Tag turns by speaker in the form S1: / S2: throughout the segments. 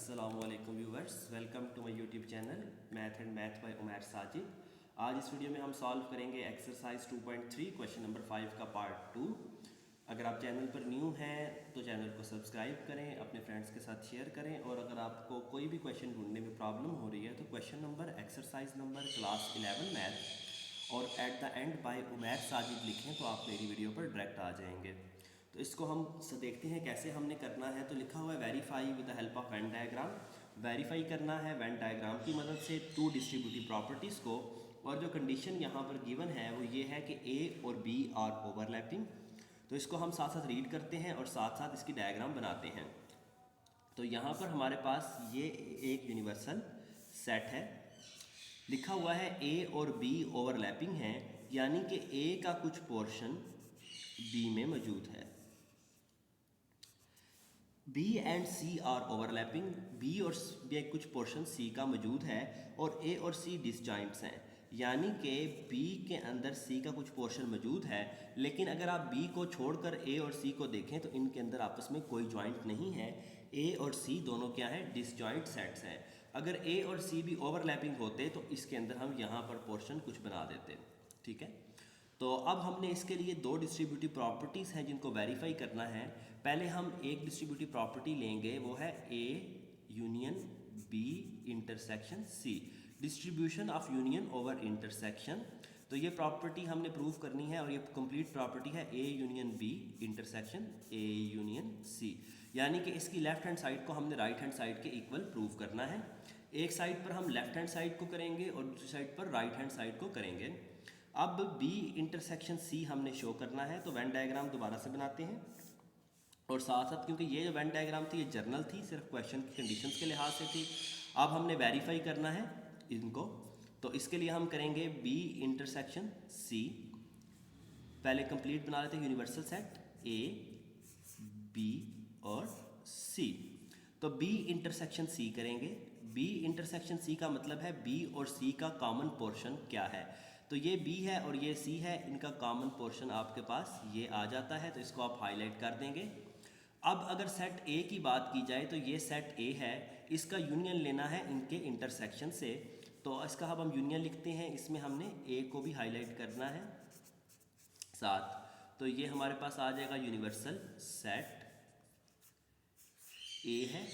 S1: अस्सलामुअलैकुम viewers, welcome to my YouTube channel math and math by Umair Sajid. आज इस video में हम सॉल्व करेंगे एक्सरसाइज 2.3 क्वेश्चन नंबर 5 का पार्ट 2। अगर आप चैनल पर न्यू हैं तो चैनल को सब्सक्राइब करें, अपने फ्रेंड्स के साथ शेयर करें, और अगर आपको कोई भी क्वेश्चन ढूंढने में प्रॉब्लम हो रही है तो question number, exercise number, class 11 math और at the end by Umair Sajid लिखें तो आप मेरी वीडियो पर डायरेक्ट आ जाएंगे। तो इसको हम देखते हैं कैसे हमने करना है। तो लिखा हुआ है verify with the help of Venn diagram. Verify करना है वेन डायग्राम की मदद से टू डिस्ट्रीब्यूटिव प्रॉपर्टीज़ को, और जो कंडीशन यहाँ पर गिवन है वो ये है कि ए और बी आर ओवरलैपिंग। तो इसको हम साथ साथ रीड करते हैं और साथ साथ इसकी डायग्राम बनाते हैं। तो यहाँ पर हमारे पास ये एक यूनिवर्सल सेट है, लिखा हुआ है ए और बी ओवरलैपिंग है, यानी कि ए का कुछ पोर्शन बी में मौजूद है। B and C are overlapping, B और कुछ पोर्शन सी का मौजूद है, और ए और सी डिसजॉइंट्स हैं, यानी कि बी के अंदर सी का कुछ पोर्शन मौजूद है, लेकिन अगर आप बी को छोड़कर ए और सी को देखें तो इनके अंदर आपस में कोई जॉइंट नहीं है। ए और सी दोनों क्या है, डिसजॉइंट सेट्स हैं। अगर ए और सी भी ओवरलैपिंग होते तो इसके अंदर हम यहाँ पर पोर्शन कुछ बना देते। ठीक है, तो अब हमने इसके लिए दो डिस्ट्रीब्यूटिव प्रॉपर्टीज़ हैं जिनको वेरीफाई करना है। पहले हम एक डिस्ट्रीब्यूटिव प्रॉपर्टी लेंगे, वो है A union B intersection C, distribution of union over intersection. तो ये प्रॉपर्टी हमने प्रूव करनी है और ये कंप्लीट प्रॉपर्टी है A union B intersection A union C, यानी कि इसकी लेफ्ट हैंड साइड को हमने राइट हैंड साइड के इक्वल प्रूव करना है। एक साइड पर हम लेफ्ट हैंड साइड को करेंगे और दूसरी साइड पर राइट हैंड साइड को करेंगे। अब बी इंटरसेक्शन सी हमने शो करना है, तो वेन डायग्राम दोबारा से बनाते हैं, और साथ साथ क्योंकि ये जो वेन डायग्राम थी ये जर्नल थी, सिर्फ क्वेश्चन की कंडीशंस के लिहाज से थी। अब हमने वेरीफाई करना है इनको, तो इसके लिए हम करेंगे बी इंटरसेक्शन सी। पहले कंप्लीट बना लेते हैं यूनिवर्सल सेट ए बी और सी। तो बी इंटरसेक्शन सी करेंगे। बी इंटरसेक्शन सी का मतलब है बी और सी का कॉमन पोर्शन क्या है। तो ये बी है और ये सी है, इनका कॉमन पोर्शन आपके पास ये आ जाता है, तो इसको आप हाईलाइट कर देंगे। अब अगर सेट ए की बात की जाए तो ये सेट ए है, इसका यूनियन लेना है इनके इंटरसेक्शन से, तो इसका अब हम यूनियन लिखते हैं। इसमें हमने ए को भी हाईलाइट करना है साथ, तो ये हमारे पास आ जाएगा यूनिवर्सल सेट ए है,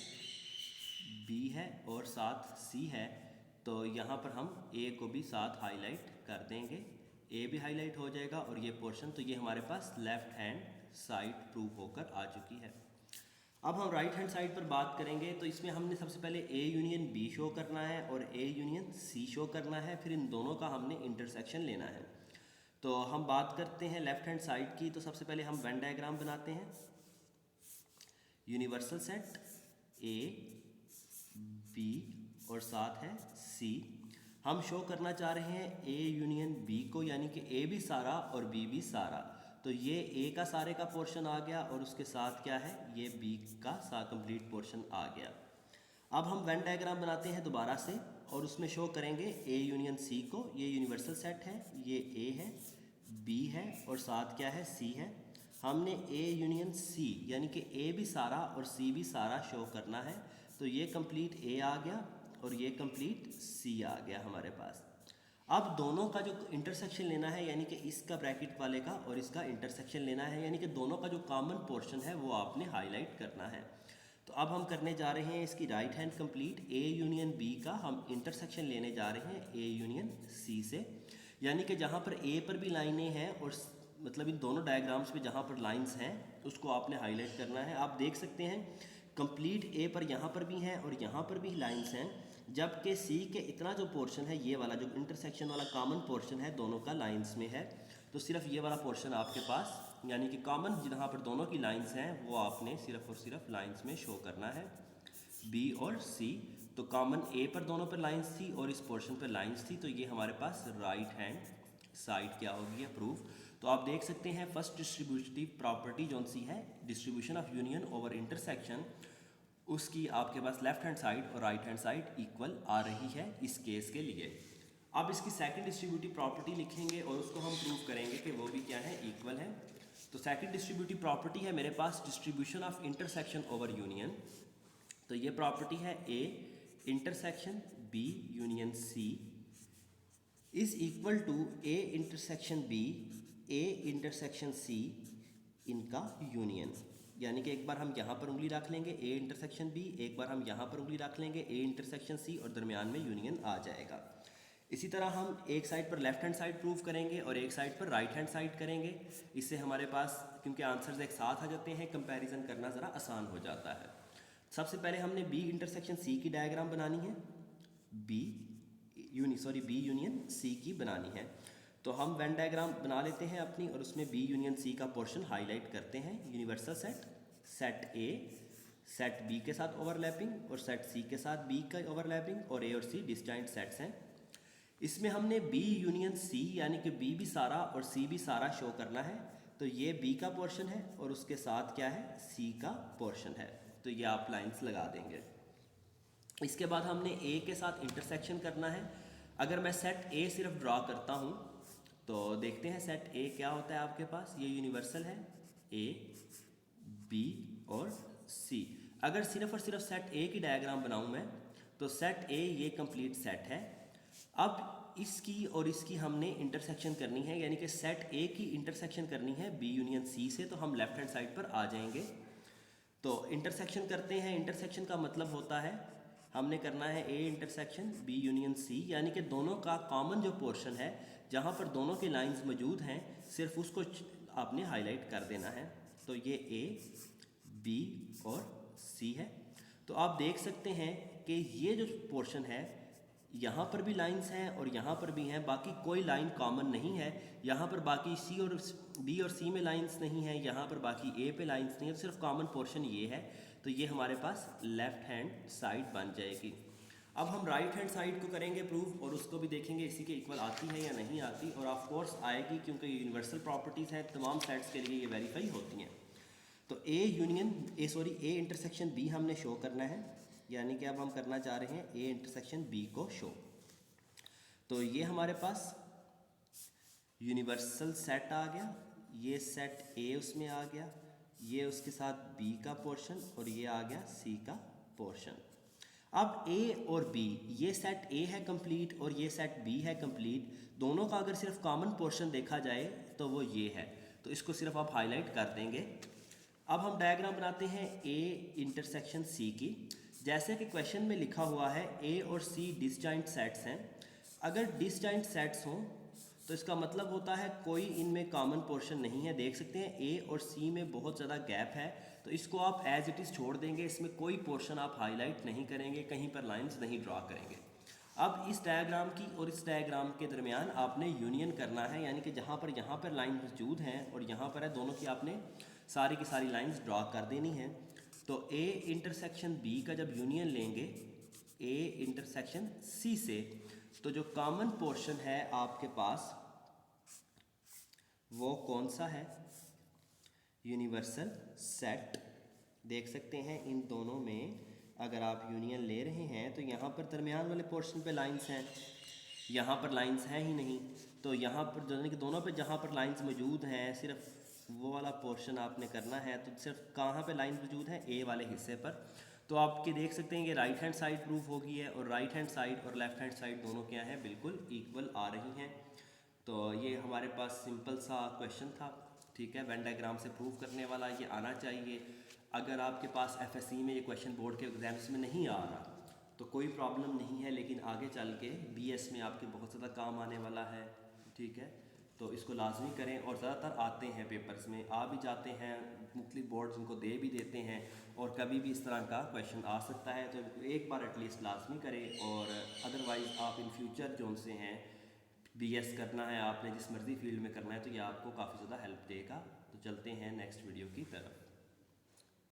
S1: बी है और साथ सी है। तो यहाँ पर हम ए को भी साथ हाईलाइट कर देंगे, ए भी हाईलाइट हो जाएगा और ये पोर्शन, तो ये हमारे पास लेफ्ट हैंड साइड प्रूव होकर आ चुकी है। अब हम राइट हैंड साइड पर बात करेंगे, तो इसमें हमने सबसे पहले ए यूनियन बी शो करना है और ए यूनियन सी शो करना है, फिर इन दोनों का हमने इंटरसेक्शन लेना है। तो हम बात करते हैं लेफ्ट हैंड साइड की, तो सबसे पहले हम वेन डायग्राम बनाते हैं। यूनिवर्सल सेट ए बी और साथ है सी। हम शो करना चाह रहे हैं ए यूनियन बी को, यानी कि ए भी सारा और बी भी सारा। तो ये ए का सारे का पोर्शन आ गया और उसके साथ क्या है, ये बी का कंप्लीट पोर्शन आ गया। अब हम वेन डायग्राम बनाते हैं दोबारा से और उसमें शो करेंगे ए यूनियन सी को। ये यूनिवर्सल सेट है, ये ए है, बी है और साथ क्या है, सी है। हमने ए यूनियन सी यानी कि ए भी सारा और सी भी सारा शो करना है, तो ये कंप्लीट ए आ गया और ये कंप्लीट सी आ गया हमारे पास। अब दोनों का जो इंटरसेक्शन लेना है, यानी कि इसका ब्रैकेट वाले का और इसका इंटरसेक्शन लेना है, यानी कि दोनों का जो कॉमन पोर्शन है वो आपने हाईलाइट करना है। तो अब हम करने जा रहे हैं इसकी right hand complete, A union B का हम इंटरसेक्शन लेने जा रहे हैं ए यूनियन सी से, यानी कि जहाँ पर ए पर भी लाइनें हैं और मतलब इन दोनों डायग्राम्स पे जहाँ पर लाइंस हैं उसको आपने हाईलाइट करना है। आप देख सकते हैं कंप्लीट ए पर यहाँ पर भी हैं और यहाँ पर भी लाइंस हैं, जबकि सी के इतना जो पोर्शन है, ये वाला जो इंटरसेक्शन वाला कॉमन पोर्शन है दोनों का लाइंस में है, तो सिर्फ ये वाला पोर्शन आपके पास, यानी कि कॉमन जहाँ पर दोनों की लाइंस हैं वो आपने सिर्फ और सिर्फ लाइंस में शो करना है, बी और सी। तो कॉमन ए पर दोनों पर लाइंस थी और इस पोर्शन पर लाइंस थी, तो ये हमारे पास राइट हैंड साइड क्या होगी है, प्रूफ। तो आप देख सकते हैं फर्स्ट डिस्ट्रीब्यूटिव प्रॉपर्टी जो सी है, distribution of union over intersection, उसकी आपके पास लेफ्ट हैंड साइड और राइट हैंड साइड इक्वल आ रही है इस केस के लिए। अब इसकी सेकंड डिस्ट्रीब्यूटिव प्रॉपर्टी लिखेंगे और उसको हम प्रूव करेंगे कि वो भी क्या है, इक्वल है। तो सेकंड डिस्ट्रीब्यूटिव प्रॉपर्टी है मेरे पास distribution of intersection over union. तो ये प्रॉपर्टी है A intersection B union C is equal to A intersection B A intersection C इनका यूनियन। यानी कि एक बार हम यहाँ पर उंगली रख लेंगे ए इंटरसेक्शन बी, एक बार हम यहाँ पर उंगली रख लेंगे ए इंटरसेक्शन सी और दरमियान में यूनियन आ जाएगा। इसी तरह हम एक साइड पर लेफ्ट हैंड साइड प्रूव करेंगे और एक साइड पर राइट हैंड साइड करेंगे। इससे हमारे पास क्योंकि आंसर्स एक साथ आ जाते हैं, कंपैरिजन करना ज़रा आसान हो जाता है। सबसे पहले हमने बी इंटरसेक्शन सी की डायग्राम बनानी है, बी यूनियन सी की बनानी है। तो हम वेन डायग्राम बना लेते हैं अपनी और उसमें बी यूनियन सी का पोर्शन हाईलाइट करते हैं। Universal set, set A set B के साथ ओवरलैपिंग और सेट सी के साथ बी का ओवरलैपिंग और ए और सी डिस्जॉइंट सेट्स हैं। इसमें हमने बी यूनियन सी यानी कि बी भी सारा और सी भी सारा शो करना है। तो ये बी का पोर्शन है और उसके साथ क्या है, सी का पोर्शन है। तो ये आप लाइंस लगा देंगे। इसके बाद हमने ए के साथ इंटरसेक्शन करना है। अगर मैं सेट ए सिर्फ ड्रॉ करता हूँ तो देखते हैं सेट ए क्या होता है आपके पास। ये यूनिवर्सल है ए बी और सी। अगर सिर्फ और सिर्फ सेट ए की डायग्राम बनाऊँ मैं तो सेट ए ये कंप्लीट सेट है। अब इसकी और इसकी हमने इंटरसेक्शन करनी है, यानी कि सेट ए की इंटरसेक्शन करनी है बी यूनियन सी से। तो हम लेफ्ट हैंड साइड पर आ जाएंगे। तो इंटरसेक्शन करते हैं। इंटरसेक्शन का मतलब होता है हमने करना है A intersection B union C, यानी कि दोनों का कॉमन जो पोर्शन है जहाँ पर दोनों के लाइंस मौजूद हैं सिर्फ उसको आपने हाईलाइट कर देना है। तो ये ए बी और सी है। तो आप देख सकते हैं कि ये जो पोर्शन है यहाँ पर भी लाइंस हैं और यहाँ पर भी हैं, बाकी कोई लाइन कॉमन नहीं है। यहाँ पर बाकी सी और बी और सी में लाइंस नहीं है, यहाँ पर बाकी ए पे लाइंस नहीं है, सिर्फ कॉमन पोर्शन ये है। तो ये हमारे पास लेफ्ट हैंड साइड बन जाएगी। अब हम राइट हैंड साइड को करेंगे प्रूफ और उसको भी देखेंगे इसी के इक्वल आती है या नहीं आती। और ऑफ कोर्स आएगी क्योंकि यूनिवर्सल प्रॉपर्टीज़ हैं, तमाम सेट्स के लिए ये वेरीफाई होती हैं। तो ए इंटरसेक्शन बी हमने शो करना है, यानी कि अब हम करना चाह रहे हैं ए इंटरसेक्शन बी को शो। तो ये हमारे पास यूनिवर्सल सेट आ गया, ये सेट ए उसमें आ गया, ये उसके साथ बी का पोर्शन और ये आ गया सी का पोर्शन। अब ए और बी, ये सेट ए है कंप्लीट और ये सेट बी है कंप्लीट। दोनों का अगर सिर्फ कॉमन पोर्शन देखा जाए तो वो ये है। तो इसको सिर्फ आप हाईलाइट कर देंगे। अब हम डायग्राम बनाते हैं ए इंटरसेक्शन सी की। जैसे कि क्वेश्चन में लिखा हुआ है ए और सी डिसजॉइंट सेट्स हैं। अगर डिसजॉइंट सेट्स हों तो इसका मतलब होता है कोई इनमें कॉमन पोर्शन नहीं है। देख सकते हैं ए और सी में बहुत ज़्यादा गैप है, तो इसको आप एज इट इज़ छोड़ देंगे। इसमें कोई पोर्शन आप हाईलाइट नहीं करेंगे, कहीं पर लाइंस नहीं ड्रॉ करेंगे। अब इस डायग्राम की और इस डायग्राम के दरमियान आपने यूनियन करना है, यानी कि जहाँ पर यहाँ पर लाइन मौजूद हैं और यहाँ पर है, दोनों की आपने सारी की सारी लाइंस ड्रॉ कर देनी है। तो ए इंटरसेक्शन बी का जब यूनियन लेंगे ए इंटरसेक्शन सी से, तो जो कॉमन पोर्शन है आपके पास वो कौन सा है, यूनिवर्सल सेट। देख सकते हैं इन दोनों में अगर आप यूनियन ले रहे हैं तो यहाँ पर दरमियान वाले पोर्शन पे लाइंस हैं, यहाँ पर लाइंस हैं ही नहीं। तो यहाँ पर दोनों पे जहाँ पर लाइंस मौजूद हैं सिर्फ वो वाला पोर्शन आपने करना है। तो सिर्फ कहाँ पे लाइन मौजूद है, ए वाले हिस्से पर। तो आपके देख सकते हैं ये राइट हैंड साइड प्रूफ हो गई है और राइट हैंड साइड और लेफ्ट हैंड साइड दोनों क्या है, बिल्कुल इक्वल आ रही हैं। तो ये हमारे पास सिंपल सा क्वेश्चन था, ठीक है। वेन डायग्राम से प्रूव करने वाला ये आना चाहिए। अगर आपके पास एफएससी में ये क्वेश्चन बोर्ड के एग्जाम्स में नहीं आ रहा तो कोई प्रॉब्लम नहीं है, लेकिन आगे चल के बीएस में आपके बहुत ज़्यादा काम आने वाला है, ठीक है। तो इसको लाजमी करें और ज़्यादातर आते हैं पेपर्स में, आ भी जाते हैं, मुख्तलिफ बोर्ड्स इनको दे भी देते हैं और कभी भी इस तरह का क्वेश्चन आ सकता है। तो एक बार एटलीस्ट लाजमी करें। और अदरवाइज़ आप इन फ्यूचर जोन से हैं, बीएस करना है आपने, जिस मर्ज़ी फील्ड में करना है, तो ये आपको काफ़ी ज़्यादा हेल्प देगा। तो चलते हैं नेक्स्ट वीडियो की तरफ।